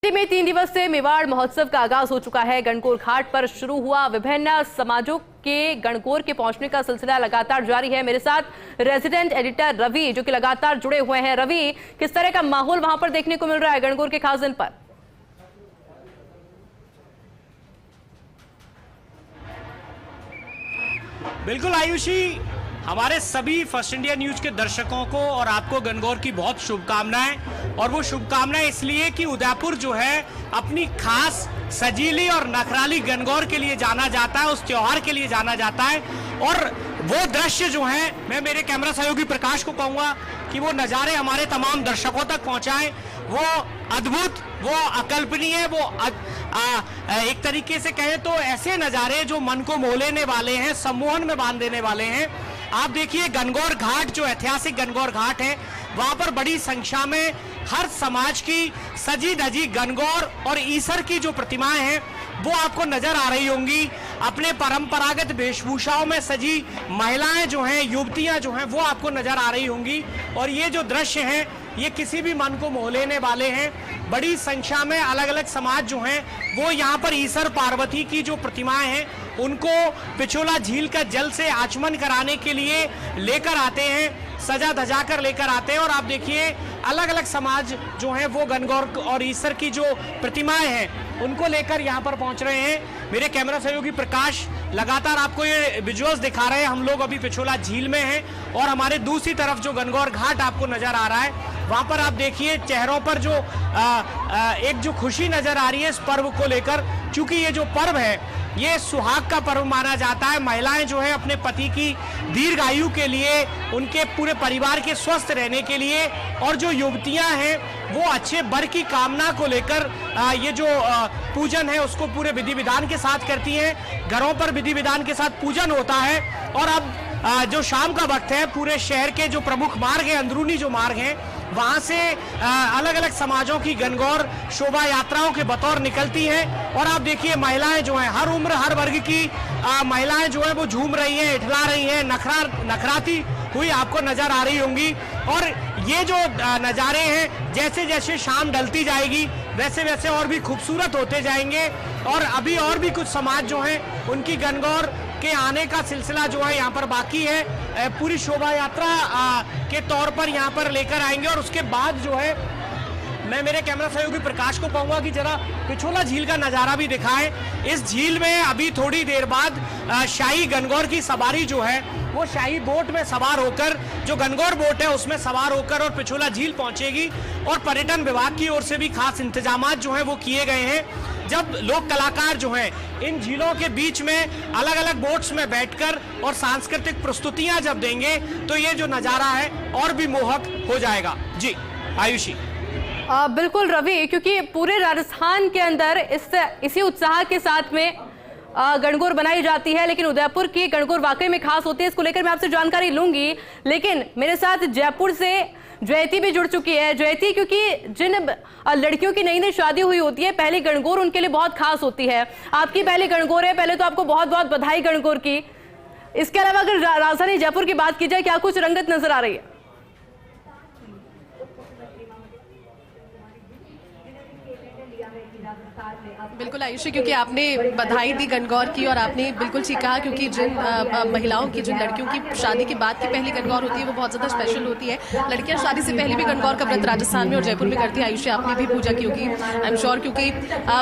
में 3 दिवसीय मेवाड़ महोत्सव का आगाज हो चुका है। गणगौर घाट पर शुरू हुआ विभिन्न समाजों के गणगौर के पहुंचने का सिलसिला लगातार जारी है। मेरे साथ रेजिडेंट एडिटर रवि जो कि लगातार जुड़े हुए हैं। रवि, किस तरह का माहौल वहां पर देखने को मिल रहा है गणगौर के खास दिन पर? बिल्कुल आयुषी, हमारे सभी फर्स्ट इंडिया न्यूज के दर्शकों को और आपको गणगौर की बहुत शुभकामनाएं। और वो शुभकामनाएं इसलिए कि उदयपुर जो है अपनी खास सजीली और नखराली गणगौर के लिए जाना जाता है, उस त्योहार के लिए जाना जाता है। और वो दृश्य जो है, मैं मेरे कैमरा सहयोगी प्रकाश को कहूंगा कि वो नज़ारे हमारे तमाम दर्शकों तक पहुंचाएं। वो अद्भुत, वो अकल्पनीय, वो एक तरीके से कहें तो ऐसे नज़ारे जो मन को मोह लेने वाले हैं, सम्मोहन में बांध देने वाले हैं। आप देखिए गणगौर घाट, जो ऐतिहासिक गणगौर घाट है, वहां पर बड़ी संख्या में हर समाज की सजी धजी गणगौर और ईसर की जो प्रतिमाएं हैं वो आपको नजर आ रही होंगी। अपने परंपरागत वेशभूषाओं में सजी महिलाएं जो हैं, युवतियां जो हैं, वो आपको नजर आ रही होंगी। और ये जो दृश्य हैं ये किसी भी मन को मोह लेने वाले हैं। बड़ी संख्या में अलग अलग समाज जो हैं वो यहाँ पर ईसर पार्वती की जो प्रतिमाएं हैं उनको पिछोला झील का जल से आचमन कराने के लिए लेकर आते हैं, सजा धजा कर लेकर आते हैं। और आप देखिए अलग अलग समाज जो हैं वो गणगौर और ईसर की जो प्रतिमाएं हैं उनको लेकर यहाँ पर पहुंच रहे हैं। मेरे कैमरा सहयोगी प्रकाश लगातार आपको ये विजुअल्स दिखा रहे हैं। हम लोग अभी पिछोला झील में हैं और हमारे दूसरी तरफ जो गणगौर घाट आपको नजर आ रहा है वहां पर आप देखिए चेहरों पर जो एक जो खुशी नजर आ रही है इस पर्व को लेकर, क्योंकि ये जो पर्व है ये सुहाग का पर्व माना जाता है। महिलाएं जो है अपने पति की दीर्घायु के लिए, उनके पूरे परिवार के स्वस्थ रहने के लिए, और जो युवतियां हैं वो अच्छे वर की कामना को लेकर ये जो पूजन है उसको पूरे विधि विधान के साथ करती हैं। घरों पर विधि विधान के साथ पूजन होता है। और अब जो शाम का वक्त है, पूरे शहर के जो प्रमुख मार्ग हैं, अंदरूनी जो मार्ग हैं, वहां से अलग अलग समाजों की गणगौर शोभा यात्राओं के बतौर निकलती हैं। और आप देखिए महिलाएं जो हैं, हर उम्र हर वर्ग की महिलाएं जो है वो झूम रही हैं, इठला रही हैं, नखराती हुई आपको नजर आ रही होंगी। और ये जो नज़ारे हैं जैसे जैसे शाम ढलती जाएगी वैसे वैसे और भी खूबसूरत होते जाएंगे। और अभी और भी कुछ समाज जो हैं उनकी गणगौर के आने का सिलसिला जो है यहाँ पर बाकी है। पूरी शोभा यात्रा के तौर पर यहाँ पर लेकर आएंगे। और उसके बाद जो है मैं मेरे कैमरा सहयोगी प्रकाश को कहूंगा कि जरा पिछोला झील का नज़ारा भी दिखाएं। इस झील में अभी थोड़ी देर बाद शाही गणगौर की सवारी जो है वो शाही बोट में सवार होकर, जो गणगौर बोट है उसमें सवार होकर और पिछोला झील पहुंचेगी। और पर्यटन विभाग की ओर से भी खास इंतजाम जो है वो किए गए हैं। जब लोक कलाकार जो हैं इन झीलों के बीच में अलग अलग बोट्स में बैठकर और सांस्कृतिक प्रस्तुतियां जब देंगे तो ये जो नज़ारा है और भी मोहक हो जाएगा। जी आयुषी। बिल्कुल रवि, क्योंकि पूरे राजस्थान के अंदर इसी उत्साह के साथ में गणगौर बनाई जाती है, लेकिन उदयपुर की गणगौर वाकई में खास होती है। इसको लेकर मैं आपसे जानकारी लूंगी, लेकिन मेरे साथ जयपुर से जयती भी जुड़ चुकी है। जयती, क्योंकि जिन लड़कियों की नई नई शादी हुई होती है पहली गणगौर उनके लिए बहुत खास होती है। आपकी पहली गणगौर है, पहले तो आपको बहुत बहुत बधाई गणगौर की। इसके अलावा अगर राजधानी जयपुर की बात की जाए, क्या कुछ रंगत नजर आ रही है? बिल्कुल आयुषी, क्योंकि आपने बधाई दी गणगौर की और आपने बिल्कुल ठीक कहा, क्योंकि जिन महिलाओं की, जिन लड़कियों की शादी के बाद की पहली गणगौर होती है वो बहुत ज़्यादा स्पेशल होती है। लड़कियां शादी से पहले भी गणगौर का व्रत राजस्थान में और जयपुर में करती है। आयुषी, आपने भी पूजा की होगी आई एम श्योर, क्योंकि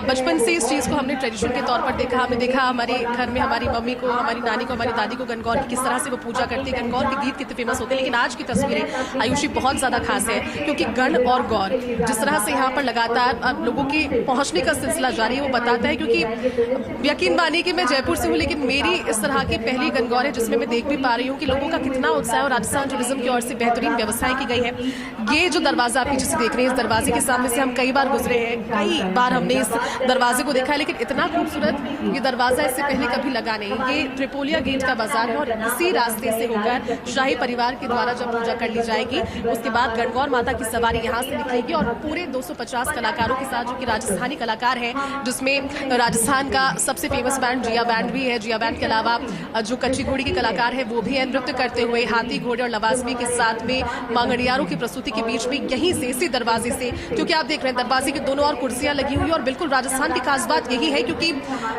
बचपन से इस चीज़ को हमने ट्रेडिशन के तौर पर देखा। हमने देखा हमारे घर में हमारी मम्मी को, हमारी नानी को, हमारी दादी को गणगौर की किस तरह से वो पूजा करती है। गणगौर के गीत कितने फेमस होते हैं। लेकिन आज की तस्वीरें आयुषी बहुत ज़्यादा खास है, क्योंकि गण और गौर जिस तरह से यहाँ पर लगातार लोगों के पहुँचने का सिलसिला जारी है वो बताता है। क्योंकि यकीन मानिए कि मैं जयपुर से हूँ, लेकिन मेरी इस तरह की पहली गणगौर है जिसमें मैं देख भी पा रही हूँ कि लोगों का कितना उत्साह है। और राजस्थान टूरिज्म की ओर से बेहतरीन व्यवस्थाएं की गई है। ये जो दरवाजा आप जिसे देख रहे हैं, इस दरवाजे के सामने से हम कई बार गुजरे हैं, कई बार हमने इस दरवाजे को देखा है, लेकिन इतना खूबसूरत ये दरवाजा इससे पहले कभी लगा नहीं। ये त्रिपोलिया गेट का बाजार है और इसी रास्ते से होकर शाही परिवार के द्वारा जब पूजा कर ली जाएगी उसके बाद गणगौर माता की सवारी यहाँ से निकलेगी और पूरे 250 कलाकारों के साथ, जो कि राजस्थानी कलाकार हैं, जिसमें राजस्थान का सबसे फेमस बैंड जिया बैंड भी है। जिया बैंड के अलावा जो कच्ची घोड़ी के कलाकार है वो भी है नृत्य करते हुए। हाथी, घोड़े और लवाजमी के साथ में मांगड़ियारों की प्रस्तुति के बीच में यहीं से, इसी दरवाजे से, क्योंकि आप देख रहे हैं दरवाजे के दोनों ओर कुर्सियां लगी हुई। और बिल्कुल राजस्थान की खास बात यही है, क्योंकि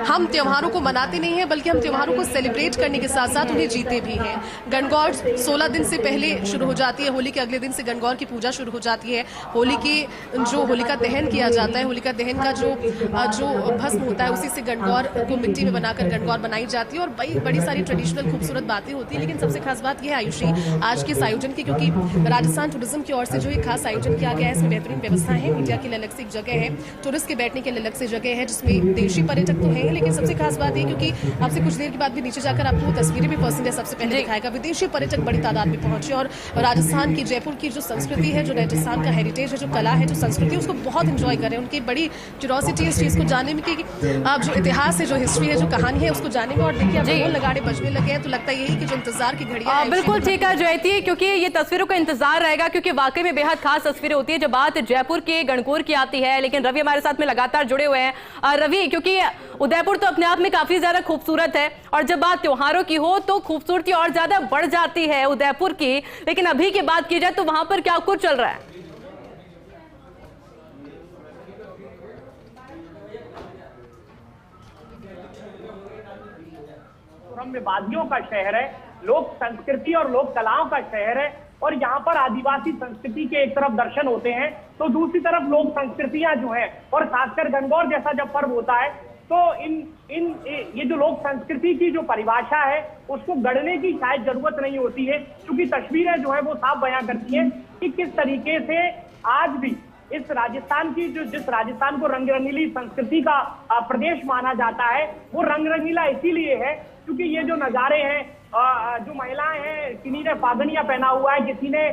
हम त्योहारों को मनाते नहीं हैं, बल्कि हम त्योहारों को सेलिब्रेट करने के साथ साथ उन्हें जीते भी हैं। गणगौर 16 दिन से पहले शुरू हो जाती है। होली के अगले दिन से गणगौर की पूजा शुरू हो जाती है। होली की जो होलिका दहन किया जाता है, होलिका दहन का जो भस्म होता है, उसी से गणगौर को मिट्टी में बनाकर गणगौर बनाई जाती है। और बड़ी सारी ट्रेडिशनल खूबसूरत बातें होती है। लेकिन सबसे खास बात यह है आयुषी आज के इस आयोजन की, क्योंकि राजस्थान टूरिज्म की ओर से जो एक खास आयोजन किया गया है, इसमें बेहतरीन व्यवस्थाएं हैं। मीडिया के लिए अलग से एक जगह है, टूरिस्ट के बैठने के लिए अलग से जगह है, जिसमें देशी पर्यटक तो हैं, लेकिन सबसे खास बात है, क्योंकि आपसे कुछ देर के बाद भी नीचे जाकर आपको तस्वीरें भी पर्सन सबसे पहले दिखाएगा। विदेशी पर्यटक बड़ी तादाद में पहुंचे और राजस्थान की, जयपुर की जो संस्कृति है, जो राजस्थान का हेरिटेज है, जो कला है, जो संस्कृति है, उसको बहुत इंजॉय कर रहे हैं। उनकी बड़ी क्यूरोसिटी है इस चीज को जानने में कि आप जो इतिहास है, जो हिस्ट्री है, जो कहानी है, उसको जानने में। और देखिए अब ढोल नगाड़े बजने लगे हैं, तो लगता है यही कि जो इंतजार की घड़ी है। बिल्कुल ठीक है जयती, क्योंकि ये तस्वीरों का इंतजार रहेगा, क्योंकि वाकई में बेहद खास तस्वीरें होती है जब बात जयपुर के गणगौर की आती है। लेकिन रवि हमारे साथ में लगातार जुड़े हुए हैं। रवि, क्योंकि उदयपुर तो अपने आप में काफी ज्यादा खूबसूरत है, और जब बात त्योहारों की हो तो खूबसूरती और ज्यादा बढ़ जाती है उदयपुर की। लेकिन अभी की बात की जाए तो वहां पर क्या कुछ चल रहा है? वादियों का शहर है, लोक संस्कृति और लोक कलाओं का शहर है। और यहाँ पर आदिवासी संस्कृति के एक तरफ दर्शन होते हैं, तो दूसरी तरफ लोक संस्कृतियां जो है, और खासकर गणगौर जैसा जब पर्व होता है, तो ये जो लोक संस्कृति की जो परिभाषा है, उसको गढ़ने की शायद जरूरत नहीं होती है, क्योंकि तस्वीरें जो है वो साफ बयां करती हैं कि किस तरीके से आज भी इस राजस्थान की जिस राजस्थान को रंग रंगीली संस्कृति का प्रदेश माना जाता है, वो रंग रंगीला इसीलिए है क्योंकि ये जो नजारे हैं, जो महिलाएं हैं, किन्हीं ने फागनिया पहना हुआ है, किसी ने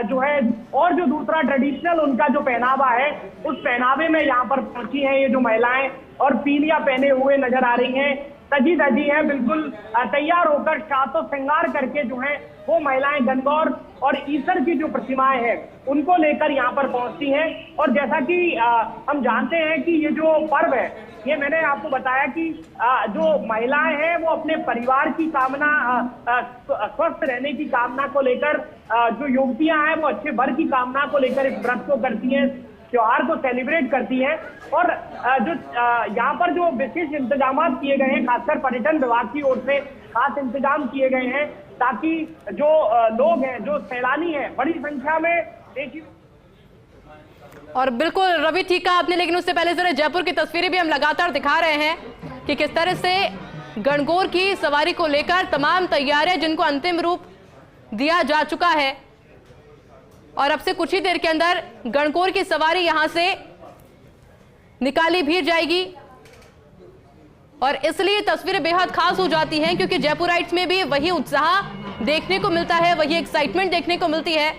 जो है, और जो दूसरा ट्रेडिशनल उनका जो पहनावा है, उस पहनावे में यहाँ पर पहुंची हैं ये जो महिलाएं, और पीलिया पहने हुए नजर आ रही हैं, सजी धजी हैं, बिल्कुल तैयार होकर शातो श्रृंगार करके जो है वो महिलाएं गणगौर और ईसर की जो प्रतिमाएं हैं उनको लेकर यहाँ पर पहुंचती हैं। और जैसा कि हम जानते हैं कि ये जो पर्व है, ये मैंने आपको बताया कि जो महिलाएं हैं वो अपने परिवार की कामना, स्वस्थ रहने की कामना को लेकर, जो युवतियां हैं वो अच्छे वर की कामना को लेकर इस व्रत को करती हैं, त्योहार को सेलिब्रेट करती हैं। और जो यहाँ पर जो विशेष इंतजाम किए गए हैं, खासकर पर्यटन विभाग की ओर से खास इंतजाम किए गए हैं, ताकि जो लोग हैं, जो सैलानी हैं, बड़ी संख्या में देखिए। और बिल्कुल रवि ठीक कहा आपने, लेकिन उससे पहले जरा जयपुर की तस्वीरें भी हम लगातार दिखा रहे हैं कि किस तरह से गणगौर की सवारी को लेकर तमाम तैयारियां, जिनको अंतिम रूप दिया जा चुका है, और अब से कुछ ही देर के अंदर गणगौर की सवारी यहां से निकाली भी जाएगी। और इसलिए तस्वीरें बेहद खास हो जाती हैं, क्योंकि जयपुराइट्स में भी वही उत्साह देखने को मिलता है, वही एक्साइटमेंट देखने को मिलती है,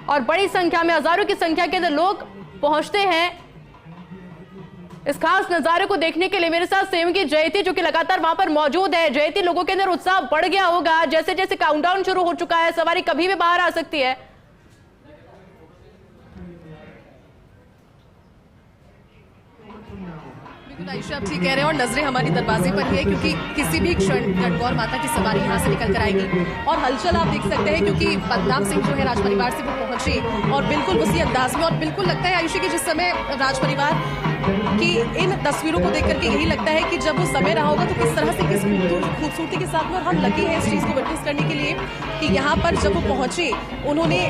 और बड़ी संख्या में, हजारों की संख्या के अंदर लोग पहुंचते हैं इस खास नजारे को देखने के लिए। मेरे साथ सहयोगी जयती जो कि लगातार वहां पर मौजूद है। जयती, लोगों के अंदर उत्साह बढ़ गया होगा, जैसे जैसे काउंटडाउन शुरू हो चुका है, सवारी कभी भी बाहर आ सकती है। आयुषी आप ठीक कह रहे हैं, और नजरें हमारी दरवाजे पर ही है, क्योंकि किसी भी क्षण गणगौर माता की सवारी यहाँ से निकल कर आएगी। और हलचल आप देख सकते हैं, क्योंकि पद्मनाभ सिंह जो है राज परिवार से वो पहुंचे, और बिल्कुल उसी अंदाज में, और बिल्कुल लगता है आयुषी कि जिस समय राज परिवार की इन तस्वीरों को देख करके यही लगता है कि जब वो समय रहा होगा तो किस तरह से, किस खूबसूरती के साथ में, और हम लगे हैं इस चीज को विटनेस करने के लिए कि यहाँ पर जब वो पहुंचे, उन्होंने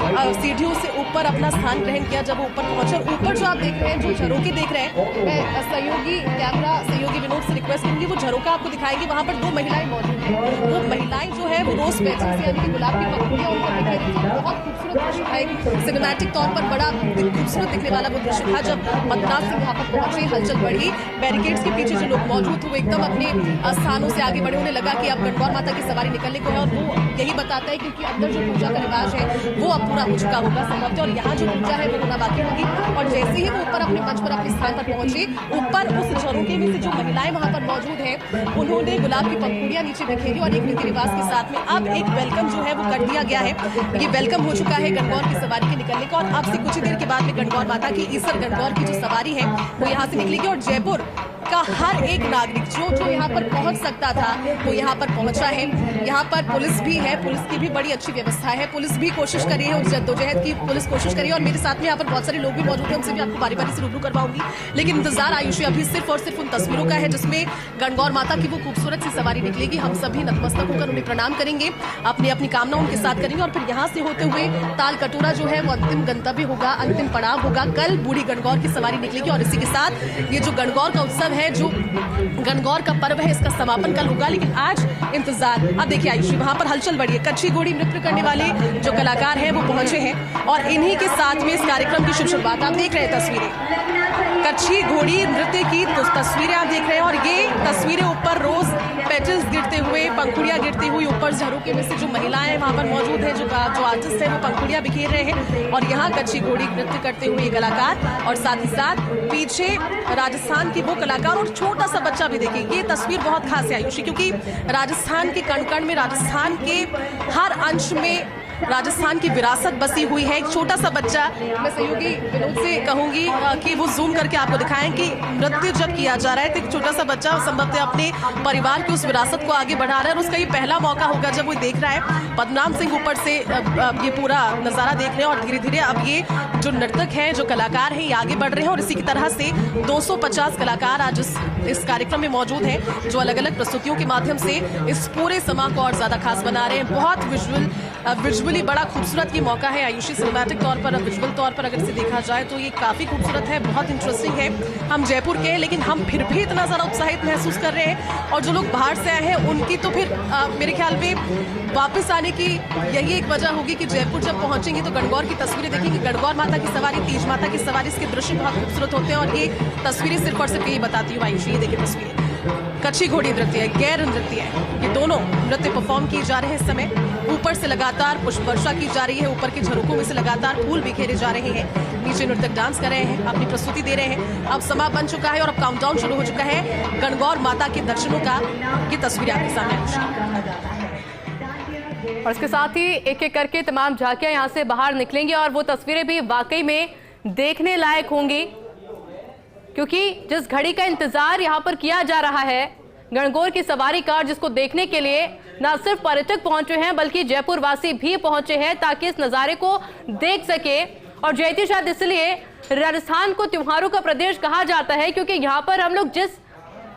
सीढ़ियों से ऊपर अपना स्थान ग्रहण किया। जब वो ऊपर पहुंचे, और ऊपर जो आप देख रहे हैं, जो झरोके देख रहे हैं, मैं सहयोगी विनोद से रिक्वेस्ट करूंगी वो झरोका आपको दिखाएंगे। वहां पर दो महिलाएं मौजूद हैं, वो महिलाएं जो है वो रोज पेटर्न से, यानी कि गुलाब की पत्तियां उनको दिखाई दी। बहुत खूबसूरत दृश्य था, सिनेमैटिक तौर पर बड़ा खूबसूरत दिखने वाला वो दृश्य था। जब पद्मनाभ सिंह यहाँ पर पहुंचे, हलचल बढ़ी, बैरिकेड्स के पीछे जो लोग मौजूद थे वो एकदम अपने स्थानों से आगे बढ़े। उन्हें लगा कि अब गणगौर माता की सवारी निकलने को है, और वो यही बताता है क्योंकि अंदर जो पूजा का रिवाज है वो अब पूरा हो चुका होगा संभवतः, और यहाँ जो पूजा है वो होना बाकी होगी। और जैसे ही वो ऊपर अपने मंच पर अपने स्थान पर पहुंचे, ऊपर उस झरोके में से जो महिलाएं वहां पर मौजूद हैं, उन्होंने गुलाब की पंखुड़ियां नीचे बिखेरी, और एक रीति रिवाज के साथ में अब एक वेलकम जो है वो कर दिया गया है। ये वेलकम हो चुका है गणगौर की सवारी के निकलने का। और अब से कुछ ही देर के बाद में गणगौर माता की, ईसर गणगौर की जो सवारी है वो यहाँ से निकलेगी और जयपुर का हर एक नागरिक जो यहाँ पर पहुंच सकता था वो यहाँ पर पहुंचा है। यहाँ पर पुलिस भी है, पुलिस की भी बड़ी अच्छी व्यवस्था है, पुलिस भी कोशिश करी है, उस जद्दोजहद की पुलिस कोशिश करी है। और मेरे साथ में यहाँ पर बहुत सारे लोग भी मौजूद हैं, उनसे भी आपको बारी बारी से रूबरू करवाऊंगी। लेकिन इंतजार आयुषी अभी सिर्फ और सिर्फ उन तस्वीरों का है जिसमें गणगौर माता की वो खूबसूरत सी सवारी निकलेगी। हम सभी नतमस्तक होकर उन्हें प्रणाम करेंगे, अपनी अपनी कामना उनके साथ करेंगे और फिर यहाँ से होते हुए ताल कटोरा जो है वो अंतिम गंतव्य होगा, अंतिम पड़ाव होगा। कल बूढ़ी गणगौर की सवारी निकलेगी और इसी के साथ ये जो गणगौर का उत्सव है, जो गणगौर का पर्व है, इसका समापन कल होगा। लेकिन आज इंतजार, अब देखिए आयुषी वहां पर हलचल बढ़ी है। कच्ची घोड़ी नृत्य करने वाले जो कलाकार हैं वो पहुंचे हैं और इन्हीं के साथ में इस कार्यक्रम की शुरुआत आप देख रहे हैं। तस्वीरें कच्ची घोड़ी नृत्य की तस्वीरें आप देख रहे हैं और ये तस्वीरें ऊपर रोज पेटल्स गिरते हुए, पंखुड़ियां गिरती हुई ऊपर झरोके में से जो महिलाएं वहां पर मौजूद हैं, जो आर्टिस्ट है वो पंखुड़ियां बिखेर रहे हैं और यहाँ कच्ची घोड़ी नृत्य करते हुए ये कलाकार और साथ ही साथ पीछे राजस्थान की वो कलाकार और छोटा सा बच्चा भी। देखिए ये तस्वीर बहुत खास है आयुषी, क्योंकि राजस्थान के कण कण में, राजस्थान के हर अंश में राजस्थान की विरासत बसी हुई है। एक छोटा सा बच्चा, मैं सहयोगी विनोद से कहूंगी कि वो जूम करके आपको दिखाएं कि नृत्य जब किया जा रहा है तो एक छोटा सा बच्चा संभवतः अपने परिवार की उस विरासत को आगे बढ़ा रहा है और उसका ये पहला मौका होगा जब वो देख रहा है। पद्मनाभ सिंह ऊपर से ये पूरा नजारा देख रहे हैं और धीरे धीरे अब ये जो नर्तक है, जो कलाकार है, ये आगे बढ़ रहे हैं और इसी की तरह से 250 कलाकार आज इस कार्यक्रम में मौजूद हैं जो अलग अलग प्रस्तुतियों के माध्यम से इस पूरे समारोह को और ज्यादा खास बना रहे हैं। बहुत विजुअली बड़ा खूबसूरत ये मौका है आयुषी। सिनेमैटिक तौर पर, विजुअल तौर पर अगर इसे देखा जाए तो ये काफी खूबसूरत है, बहुत इंटरेस्टिंग है। हम जयपुर के हैं लेकिन हम फिर भी इतना ज्यादा उत्साहित महसूस कर रहे हैं और जो लोग बाहर से आए हैं उनकी तो फिर मेरे ख्याल में वापस आने की यही एक वजह होगी कि जयपुर जब पहुंचेंगे तो गणगौर की तस्वीरें देखेंगे। गणगौर माता की सवारी, तीज माता की सवारी, इसके दृश्य बहुत खूबसूरत होते हैं और ये तस्वीरें सिर्फ और सिर्फ यही बताती हूँ आयुषी। ये देखिए तस्वीरें, कच्ची घोड़ी नृत्य है, गैर नृत्य है, ये दोनों नृत्य परफॉर्म किए जा रहे हैं इस समय। ऊपर से लगातार पुष्प वर्षा की जा रही है, ऊपर के झरोकों में से लगातार फूल बिखेरे जा रहे हैं, नीचे नृतक डांस कर रहे हैं, अपनी प्रस्तुति दे रहे हैं। अब समा बन चुका है और अब काउंटडाउन शुरू हो चुका है गणगौर माता के दर्शनों का। ये तस्वीरें आपके सामने और इसके साथ ही एक एक करके तमाम झांकियां यहां से बाहर निकलेंगी और वो तस्वीरें भी वाकई में देखने लायक होंगी, क्योंकि जिस घड़ी का इंतजार यहां पर किया जा रहा है गणगौर की सवारी का, जिसको देखने के लिए न सिर्फ पर्यटक पहुंचे हैं बल्कि जयपुर वासी भी पहुंचे हैं ताकि इस नजारे को देख सके। और जयती शायद इसलिए राजस्थान को त्योहारों का प्रदेश कहा जाता है क्योंकि यहाँ पर हम लोग जिस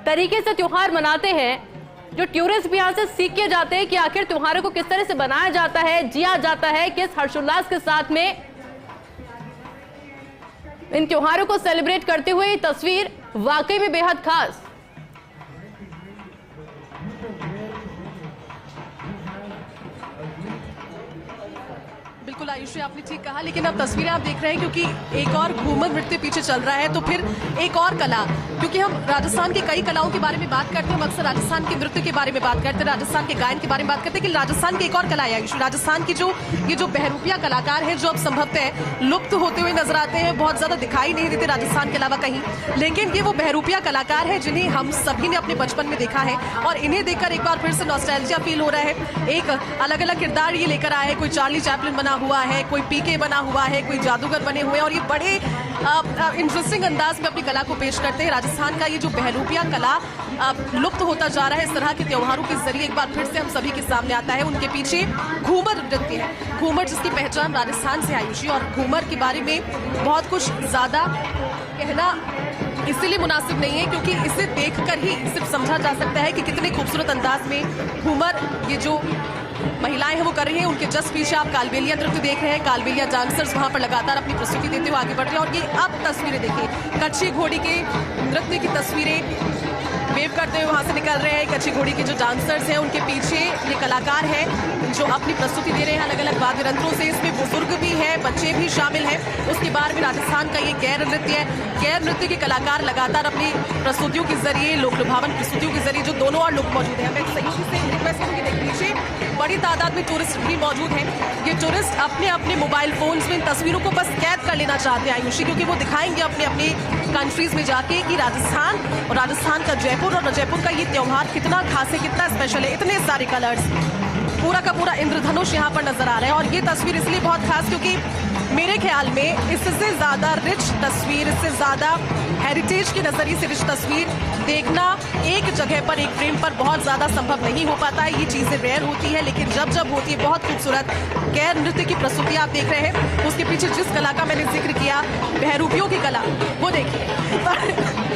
तरीके से त्योहार मनाते हैं, जो टूरिस्ट भी यहाँ से सीख के जाते हैं कि आखिर त्योहारों को किस तरह से बनाया जाता है, जिया जाता है, किस हर्षोल्लास के साथ में इन त्योहारों को सेलिब्रेट करते हुए तस्वीर वाकई में बेहद खास। बिल्कुल आयुषी, आपने ठीक कहा। लेकिन अब तस्वीरें आप देख रहे हैं क्योंकि एक और घूमर नृत्य पीछे चल रहा है तो फिर एक और कला, क्योंकि हम राजस्थान की कई कलाओं के बारे में बात करते हैं, हम अक्सर राजस्थान के नृत्य के बारे में बात करते हैं, राजस्थान के गायन के बारे में बात करते हैं, कि राजस्थान की एक और कला है आयुषी। राजस्थान की ये जो बहरूपिया कलाकार है जो अब संभवतः लुप्त होते हुए नजर आते हैं, बहुत ज्यादा दिखाई नहीं देते राजस्थान के अलावा कहीं, लेकिन ये वो बहरूपिया कलाकार है जिन्हें हम सभी ने अपने बचपन में देखा है और इन्हें देखकर एक बार फिर से नॉस्टैल्जिया फील हो रहा है। एक अलग अलग किरदार ये लेकर आए, कोई चार्ली चैपलिन बना हुआ है, कोई पीके बना हुआ है, कोई जादूगर बने हुए हैं और ये बड़े इंटरेस्टिंग अंदाज में अपनी कला को पेश करते हैं। राजस्थान का ये जो बहरूपिया कला लुप्त होता जा रहा है, इस तरह के त्योहारों के जरिए एक बार फिर से हम सभी के सामने आता है। उनके पीछे घूमर नृत्य है, घूमर जिसकी पहचान राजस्थान से आयुषी, और घूमर के बारे में बहुत कुछ ज्यादा कहना इसलिए मुनासिब नहीं है क्योंकि इसे देखकर ही सिर्फ समझा जा सकता है कि कितने खूबसूरत अंदाज में घूमर ये जो महिलाएं हैं वो कर रही हैं। उनके जस्ट पीछे आप कालबेलिया नृत्य देख रहे हैं, कालबेलिया डांसर्स वहां पर लगातार अपनी प्रस्तुति देते हुए आगे बढ़ रहे हैं। और ये अब तस्वीरें देखिए, कच्ची घोड़ी के नृत्य की तस्वीरें वेव करते हुए वहां से निकल रहे हैं। कच्ची घोड़ी के जो डांसर्स हैं उनके पीछे ये कलाकार हैं जो अपनी प्रस्तुति दे रहे हैं अलग अलग वाद्य यंत्रों से, इसमें बुजुर्ग भी हैं, बच्चे भी शामिल हैं। उसके बाद भी राजस्थान का ये गैर नृत्य है, गैर नृत्य के कलाकार लगातार अपनी प्रस्तुतियों के जरिए, लोक लुभावन प्रस्तुतियों के जरिए, जो दोनों और लोग मौजूद हैं। मैं सहयोगी से रिक्वेस्ट करूंगी, देख लीजिए बड़ी तादाद में टूरिस्ट भी मौजूद हैं। ये टूरिस्ट अपने अपने मोबाइल फोन्स में इन तस्वीरों को बस कैद कर लेना चाहते हैं आयुषी, क्योंकि वो दिखाएंगे अपने अपने कंट्रीज में जाके कि राजस्थान और राजस्थान का जयपुर और जयपुर का ये त्योहार कितना खास है, कितना स्पेशल है। इतने सारे कलर्स, पूरा का पूरा इंद्रधनुष यहाँ पर नजर आ रहा है। और ये तस्वीर इसलिए बहुत खास क्योंकि मेरे ख्याल में इससे ज्यादा रिच तस्वीर, इससे ज्यादा हेरिटेज के नजरिए से रिच तस्वीर देखना एक जगह पर, एक फ्रेम पर बहुत ज्यादा संभव नहीं हो पाता है। ये चीजें रेयर होती है, लेकिन जब जब होती है बहुत खूबसूरत गैर नृत्य की प्रस्तुति आप देख रहे हैं। उसके पीछे जिस कला का मैंने जिक्र किया, बहरूपियों की कला, वो देखिए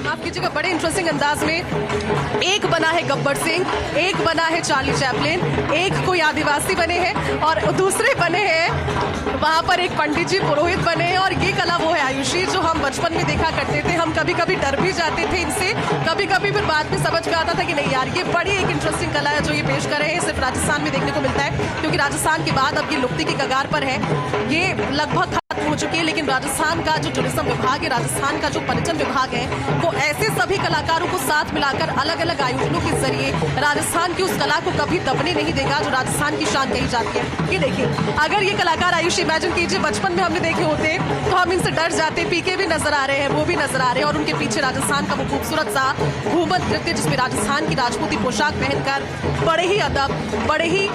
आप कीजिएगा बड़े इंटरेस्टिंग अंदाज में। एक बना है गब्बर सिंह, एक बना है चार्ली चैपलिन, एक कोई आदिवासी बने हैं और दूसरे बने हैं वहां पर एक पंडित जी पुरोहित बने हैं। और ये कला वो है आयुषी जो हम बचपन में देखा करते थे। हम कभी कभी डर भी जाते थे इनसे, कभी कभी फिर बाद में समझ में आता था कि नहीं यार ये बड़ी एक इंटरेस्टिंग कला है जो ये पेश कर रहे हैं। सिर्फ राजस्थान में देखने को मिलता है, क्योंकि राजस्थान के बाद अब ये लुप्ति की कगार पर है। ये लगभग हो चुकी है, लेकिन राजस्थान का जो टूरिज्म विभाग है, राजस्थान का जो पर्यटन विभाग है, वो ऐसे सभी कलाकारों को साथ मिलाकर अलग अलग आयोजनों के जरिए राजस्थान की उस कला को कभी दबने नहीं देगा जो राजस्थान की शान कही जाती है। ये देखिए, अगर ये कलाकार आयुषी इमेजिन कीजिए बचपन में हमने देखे होते तो हम इनसे डर जाते। पीके भी नजर आ रहे हैं, वो भी नजर आ रहे हैं, और उनके पीछे राजस्थान का वो खूबसूरत सा घूमर नृत्य जिसमें राजस्थान की राजपूती पोशाक पहनकर बड़े ही अदब, बड़े ही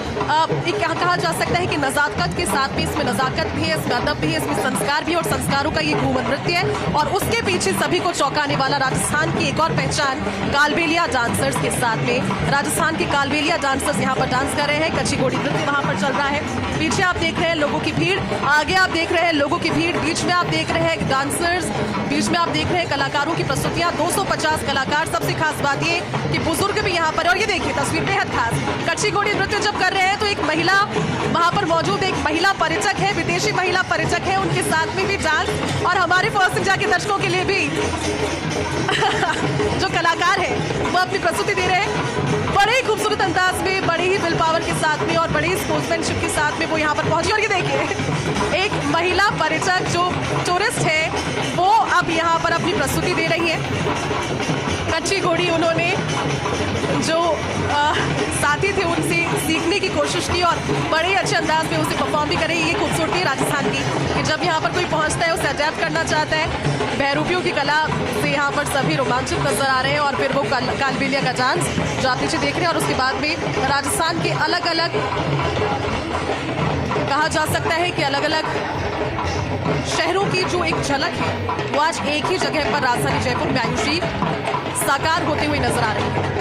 कहा जा सकता है कि नजाकत के साथ भी, इसमें नजाकत भी है, इसमें अदब भी है, इसमें संस्कार भी, और संस्कारों का ये घूमर नृत्य है। और उसके पीछे सभी को चौंकाने वाला राजस्थान की एक और पहचान कालबेलिया डांसर्स के साथ में। राजस्थान के कालबेलिया डांसर्स यहाँ पर डांस कर रहे हैं, कच्ची घोड़ी नृत्य वहां पर चल रहा है। पीछे आप देख रहे हैं लोगों की भीड़, आगे आप देख रहे हैं लोगों की भीड़, बीच में आप देख रहे हैं डांसर्स, बीच में आप देख रहे हैं कलाकारों की प्रस्तुतियां। 250 कलाकार। सबसे खास बात ये कि बुजुर्ग भी यहाँ पर, और ये देखिए तस्वीर बेहद खास, कच्ची घोड़ी नृत्य जब कर रहे हैं तो एक महिला वहां पर मौजूद, एक महिला पर्यटक है, विदेशी महिला पर्यटक है, उनके साथ में भी डांस। और हमारे फर्स्ट इंडिया के दर्शकों के लिए भी जो कलाकार है वो अपनी प्रस्तुति दे रहे हैं बड़े ही खूबसूरत अंदाज में, बड़े ही विल पावर के साथ में और बड़ी ही स्पोर्ट्समैनशिप के साथ में वो यहाँ पर पहुंची। और ये देखिए एक महिला पर्यटक जो टूरिस्ट है वो अब यहाँ पर अपनी प्रस्तुति दे रही है। कच्ची घोड़ी उन्होंने जो साथी थे उनसे सीखने की कोशिश की और बड़े अच्छे अंदाज में उसे परफॉर्म भी करे। ये खूबसूरती है राजस्थान की कि जब यहाँ पर कोई पहुँचता है उसे अडैप्ट करना चाहता है। बहरूपियों की कला से यहाँ पर सभी रोमांचित नजर आ रहे हैं। और फिर वो कालबेलिया का डांस जो आप नीचे देख रहे हैं, और उसके बाद में राजस्थान के अलग अलग, कहा जा सकता है कि अलग अलग शहरों की जो एक झलक है वो आज एक ही जगह पर राजधानी जयपुर में आयुषी साकार होते हुए नजर आ रही है।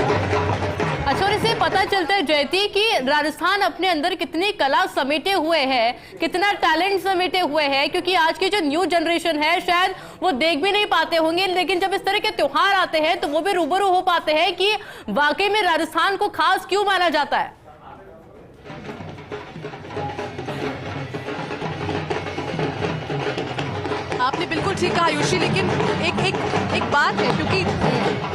अच्छा, और इससे पता चलता है जयती कि राजस्थान अपने अंदर कितनी कला समेटे हुए है, कितना टैलेंट समेटे हुए है, क्योंकि आज की जो न्यू जनरेशन है शायद वो देख भी नहीं पाते होंगे, लेकिन जब इस तरह के त्योहार आते हैं तो वो भी रूबरू हो पाते हैं कि वाकई में राजस्थान को खास क्यों माना जाता है। आपने बिल्कुल ठीक कहा आयुषी, लेकिन एक बात है, क्योंकि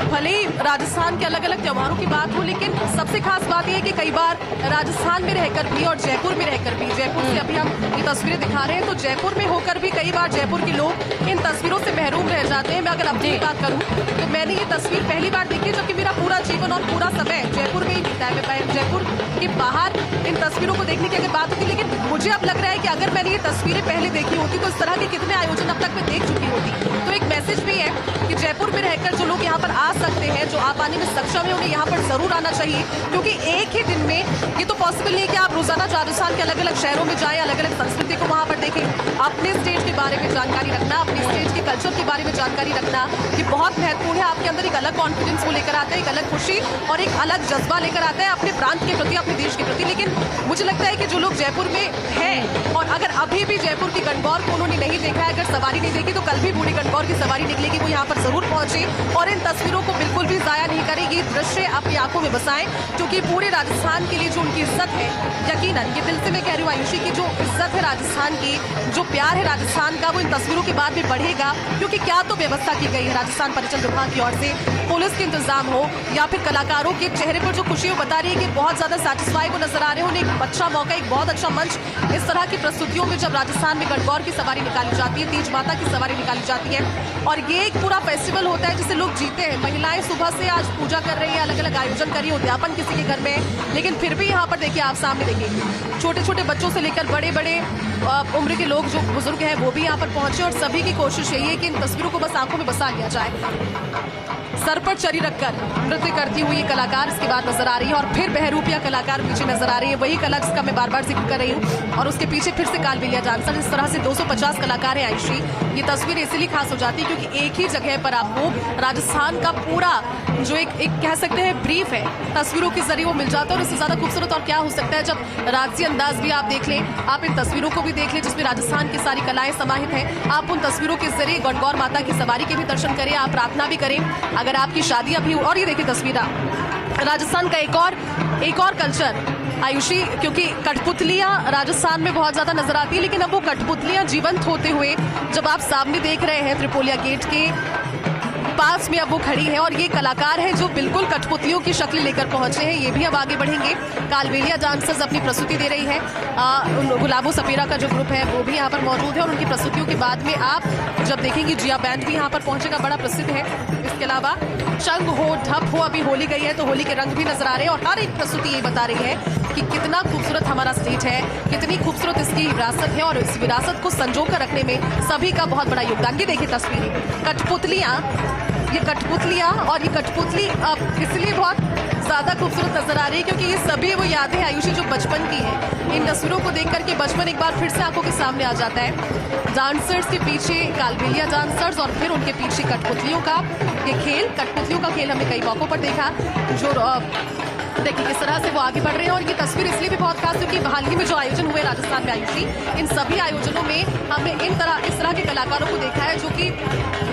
भले ही राजस्थान के अलग अलग त्योहारों की बात हो, लेकिन सबसे खास बात यह है कि कई बार राजस्थान में रहकर भी और जयपुर में रहकर भी, जयपुर से अभी हम ये तस्वीरें दिखा रहे हैं तो जयपुर में होकर भी कई बार जयपुर के लोग इन तस्वीरों से महरूम रह जाते हैं। मैं अगर अपनी बात करूं तो मैंने ये तस्वीर पहली बार देखी जबकि मेरा पूरा जीवन और पूरा समय जयपुर में ही बीता है। मैं जयपुर के बाहर इन तस्वीरों को देखने की अगर बात होती, लेकिन मुझे अब लग रहा है कि अगर मैंने ये तस्वीरें पहले देखी होती तो इस तरह के कितने आयोजन अब तक मैं देख चुकी होती। तो एक मैसेज भी है कि जयपुर में रहकर जो लोग यहाँ पर आ सकते हैं, जो आ पाने में सक्षम है, उन्हें यहाँ पर जरूर आना चाहिए, क्योंकि एक ही दिन में ये तो पॉसिबल नहीं है कि आप रोजाना राजस्थान के अलग अलग शहरों में जाएं, अलग अलग संस्कृति को वहां पर देखें। अपने स्टेट के बारे में जानकारी रखना, अपने स्टेट के कल्चर के बारे में जानकारी रखना ये बहुत महत्वपूर्ण है। आपके अंदर एक अलग कॉन्फिडेंस वो लेकर आता है, एक अलग खुशी और एक अलग जज्बा लेकर आता है अपने प्रांत के प्रति, अपने देश के प्रति। लेकिन मुझे लगता है कि जो लोग जयपुर में हैं और अगर अभी भी जयपुर की गणगौर को उन्होंने नहीं देखा है, अगर सवारी नहीं देखी, तो कल भी बूढ़ी गणगौर की सवारी निकलेगी, वो यहाँ पर जरूर पहुंचे और इन तस्वीरों को बिल्कुल भी जाया नहीं करेगी। दृश्य अपनी आंखों में बसाएं, क्योंकि पूरे राजस्थान के लिए जो उनकी इज्जत है, यकीनन ये दिल से मैं कह रही हूँ आयुषी की जो इज्जत है राजस्थान की, जो प्यार है राजस्थान का, वो इन तस्वीरों के बाद भी बढ़ेगा। क्योंकि क्या तो व्यवस्था की गई है राजस्थान पर्यटन विभाग की ओर से, पुलिस के इंतजाम हो या फिर कलाकारों के चेहरे पर जो खुशी बता रही है कि बहुत ज्यादा सेटिस्फाई वो नजर आ रहे हैं। उन्हें एक अच्छा मौका, एक बहुत अच्छा मंच इस तरह की प्रस्तुतियों में जब राजस्थान में गणगौर की सवारी निकाली जाती है, तीज माता की सवारी निकाली जाती है और ये एक पूरा फेस्टिवल होता है जिसे लोग जीते हैं। महिलाएं सुबह से आज पूजा कर रही है, अलग अलग आयोजन कर रही है, उद्यापन किसी के घर में, लेकिन फिर भी यहाँ पर देखिए, आप सामने देखिए छोटे छोटे बच्चों से लेकर बड़े बड़े उम्र के लोग जो बुजुर्ग हैं वो भी यहाँ पर पहुंचे और सभी की कोशिश यही है कि इन तस्वीरों को बस आंखों में बसा लिया जाए। सर पर चरी रखकर नृत्य करती हुई ये कलाकार इसके बाद नजर आ रही है, और फिर बहरूपिया कलाकार पीछे नजर आ रही है, वही कला जिसका मैं बार बार जिक्र कर रही हूँ, और उसके पीछे फिर से कालबेलिया डांसर। इस तरह से 250 कलाकार हैं आयुषी। ये तस्वीर इसलिए खास हो जाती है क्योंकि एक ही जगह पर आपको राजस्थान का पूरा जो एक कह सकते हैं ब्रीफ है, तस्वीरों के जरिए वो मिल जाता है। और इससे ज्यादा खूबसूरत और क्या हो सकता है जब राजसी अंदाज भी आप देख लें, आप इन तस्वीरों को भी देख लें जिसमें राजस्थान की सारी कलाएं समाहित हैं। आप उन तस्वीरों के जरिए गणगौर माता की सवारी के भी दर्शन करें, आप प्रार्थना भी करें। अगर आपकी शादी अभी, और ये देखिए तस्वीर राजस्थान का एक और कल्चर आयुषी, क्योंकि कठपुतलियां राजस्थान में बहुत ज्यादा नजर आती है, लेकिन अब वो कठपुतलियां जीवंत होते हुए जब आप सामने देख रहे हैं त्रिपोलिया गेट के पास में, अब वो खड़ी है और ये कलाकार हैं जो बिल्कुल कठपुतलियों की शक्ल लेकर पहुंचे हैं। ये भी अब आगे बढ़ेंगे। कालबेलिया डांसर्स अपनी प्रस्तुति दे रही है। गुलाबो सपेरा का जो ग्रुप है वो भी यहाँ पर मौजूद है, और उनकी प्रस्तुतियों के बाद में आप जब देखेंगे जिया बैंड भी यहाँ पर पहुंचेगा, बड़ा प्रसिद्ध है। इसके अलावा शंख हो, ढप हो, अभी होली गई है तो होली के रंग भी नजर आ रहे हैं, और हर एक प्रस्तुति ये बता रही है कि कितना खूबसूरत हमारा स्टेट है, कितनी खूबसूरत इसकी विरासत है, और इस विरासत को संजो कर रखने में सभी का बहुत बड़ा योगदान। ये देखिए तस्वीरें, कठपुतलियां, ये कठपुतलियां, और ये कठपुतली इसलिए बहुत ज्यादा खूबसूरत नजर आ रही है क्योंकि ये सभी वो यादें आयुषी जो बचपन की है। इन तस्वीरों को देख करके बचपन एक बार फिर से आंखों के सामने आ जाता है। डांसर्स के पीछे कालबेलिया डांसर्स, और फिर उनके पीछे कठपुतलियों का ये खेल। कठपुतलियों का खेल हमने कई मौकों पर देखा, जो देखिए किस तरह से वो आगे बढ़ रहे हैं। और ये तस्वीर इसलिए भी बहुत खास क्योंकि हाल ही में जो आयोजन हुए राजस्थान में आयुषी, इन सभी आयोजनों में हमने इस तरह के कलाकारों को देखा है जो कि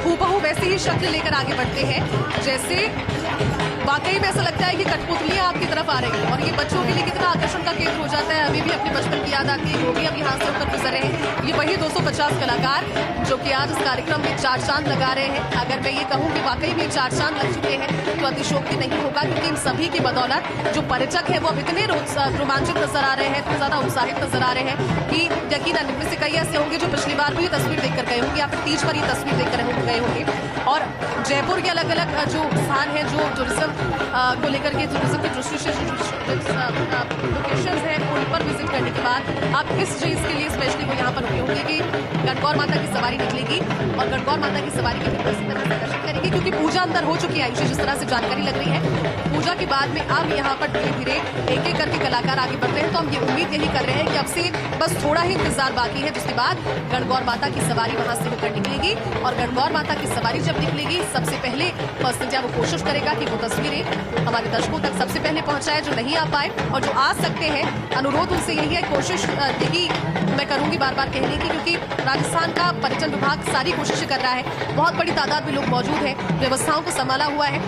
हूबहू वैसी ही शक्ल लेकर आगे बढ़ते हैं, जैसे वाकई में ऐसा लगता है कि कठपुतलियां आपकी तरफ आ रही हैं, और ये बच्चों के लिए कितना आकर्षण का केंद्र हो जाता है। अभी भी अपने बचपन की याद आती है, वो भी अब यहाँ से होकर गुजर रहे हैं। ये वही 250 कलाकार जो कि आज इस कार्यक्रम में 4 चांद लगा रहे हैं। अगर मैं ये कहूँ कि वाकई में 4 चांद लग चुके हैं तो अतिशोक्ति नहीं होगा, क्योंकि इन सभी की बदौलत जो पर्यटक है वो अब इतने रोमांचित नजर आ रहे हैं, इतने ज्यादा उत्साहित नजर आ रहे हैं कि यकीनन इनमें से कई ऐसे होंगे जो पिछली बार भी ये तस्वीर देखकर गए होंगे, या फिर तीज पर ये तस्वीर देखकर गए होंगे। और जयपुर के अलग अलग जो स्थान है, जो टूरिज्म को लेकर के टूरिज्म की दृष्टि से लोकेशंस हैं, उन पर विजिट करने के बाद आप इस चीज के लिए स्पेशली वो यहाँ पर रुके होंगे कि गणगौर माता की सवारी निकलेगी, और गणगौर माता की सवारी के दर्शन करेंगे, क्योंकि पूजा अंदर हो चुकी है आयुषी, जिस तरह से जानकारी लग रही है। पूजा के बाद में अब यहाँ पर धीरे धीरे एक एक करके कलाकार आगे बढ़ रहे हैं, तो हम ये उम्मीद यही कर रहे हैं कि अब से बस थोड़ा ही इंतजार बाकी है, जिसके बाद गणगौर माता की सवारी वहां से होकर निकलेगी। और गणगौर माता की सवारी जब निकलेगी, सबसे पहले फर्स्ट इंडिया वो कोशिश करेगा कि वो तस्वीरें हमारे दर्शकों तक सबसे पहले पहुंचाए जो नहीं आ पाए, और जो आ सकते हैं अनुरोध उनसे यही है, कोशिश यही मैं करूंगी बार बार कहने की, क्योंकि राजस्थान का पर्यटन विभाग सारी कोशिशें कर रहा है, बहुत बड़ी तादाद में लोग मौजूद हैं, व्यवस्थाओं को संभाला हुआ है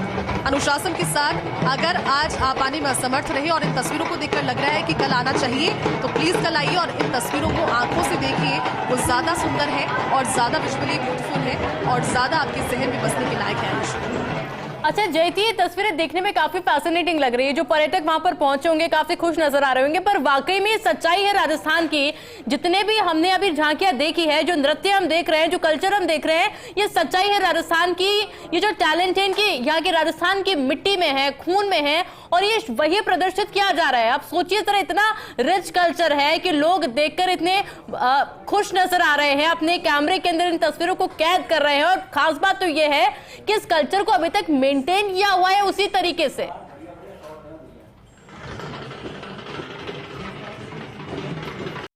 अनुशासन के साथ। अगर आज आप आने में असमर्थ रहे और इन तस्वीरों को देखकर लग रहा है कि कल आना चाहिए, तो प्लीज कल आइए और इन तस्वीरों को आंखों से देखिए। वो ज्यादा सुंदर है और ज्यादा विजुअली ब्यूटीफुल है और ज्यादा आपके जहन में बसने के लायक है। अच्छा जयती, ये तस्वीरें देखने में काफी फैसिनेटिंग लग रही है। जो पर्यटक वहां पर पहुंचे होंगे काफी खुश नजर आ रहे होंगे, पर वाकई में सच्चाई है राजस्थान की, जितने भी हमने अभी झांकियां देखी है, जो नृत्य हम देख रहे हैं, जो कल्चर हम देख रहे हैं, ये सच्चाई है राजस्थान की। ये जो टैलेंट है इनकी यहाँ की राजस्थान की मिट्टी में है, खून में है, और ये वही प्रदर्शित किया जा रहा है। आप सोचिए जरा, इतना रिच कल्चर है कि लोग देखकर इतने खुश नजर आ रहे हैं, अपने कैमरे के अंदर इन तस्वीरों को कैद कर रहे हैं। और खास बात तो ये है कि इस कल्चर को अभी तक मेंटेन किया हुआ है उसी तरीके से।